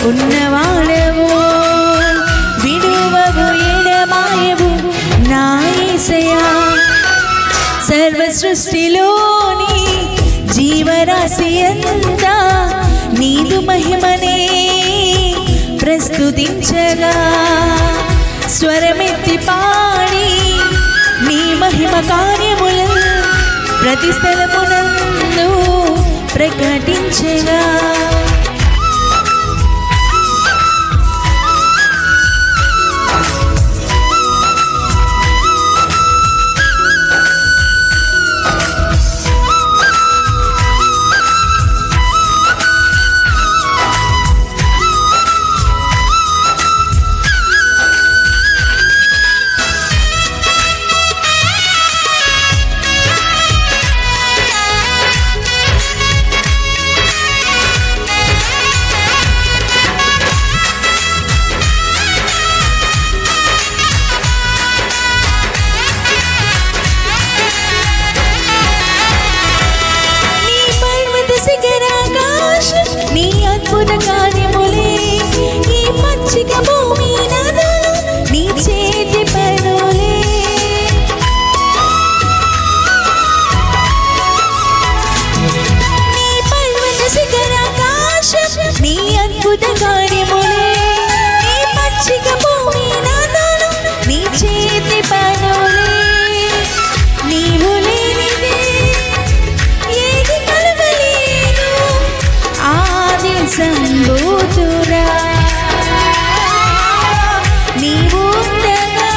ఉన్నవాడవు విడువవు ఎడబాయవు నా యేసయ్యా సర్వ సృష్టిలోని జీవరాశి అంతా నీదు మహిమనే ప్రస్తుతించగా స్వరమెత్తి పాడి నీ మహిమ కార్యములు ప్రతి స్థలమునందు ప్రకటించగా కార్యములే ఈ పచ్చిక భూమి నదులు నీ చేతి పనులే నీ పర్వత శిఖరాకాశం నీ అద్భుత కార్యములే ఈ పచ్చిక భూమి నదులు నీ చేతి పనులే నీవు లేనిదే ఏది కలగలేదు ఆది సంబూతురా నీవు ఉండగా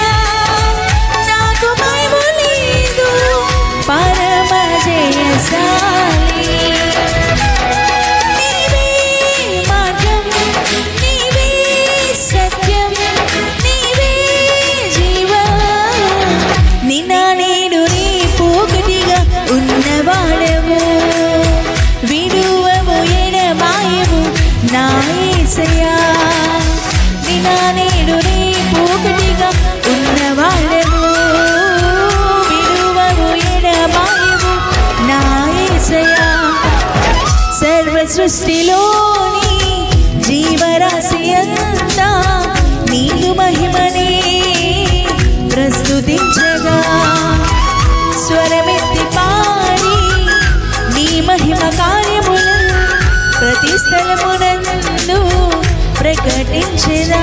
నాకు భయము లేదు పరమ జయశాలి నీవే మార్గం నీవే సత్యం నీవే జీవం నిన్న నేడు రేపు ఒకటిగా ఉన్నవాడవు విడువవు ఎడబాయవు నా యేసయ్యా నిన్న నేడు రేపు ఒకటిగా ఉన్నవాడవు విడువవు ఎడబాయవు నా యేసయ్యా సర్వ సృష్టిలోని జీవరాశి అంతా నీదు మహిమనే ప్రస్తుతించగా స్వరమెత్తి పాడి నీ మహిమ కార్యములు ప్రతి స్థలమునందు ప్రకటించెదా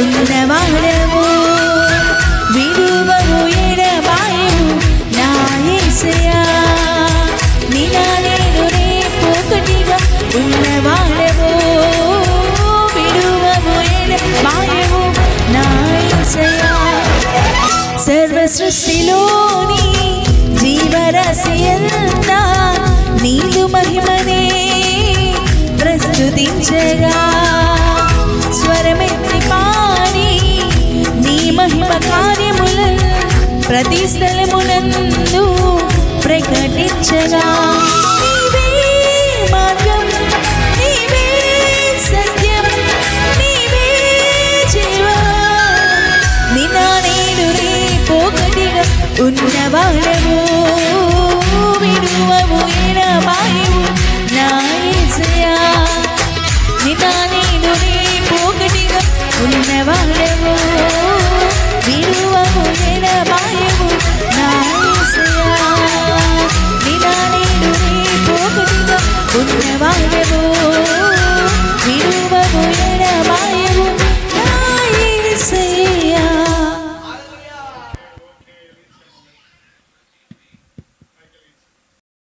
ఉన్నవాడవు విడువవు ఎడబాయవు నా యేసయ్యా నిన్న నేడు రేపు ఒకటిగా ఉన్నవాడవు విడువవు ఎడబాయవు నా యేసయ్యా సర్వ సృష్టిలోని జీవరాశి అంతా నీదు మహిమనే ప్రస్తుతించగా స్వరమెత్తి పాడి ప్రతి స్థలమునందు ప్రకటించగా నీవే మార్గం నీవే సత్యం నీవే జీవం నిన్న నేడు రేపు ఒకటిగా ఉన్నవాడము విడువవు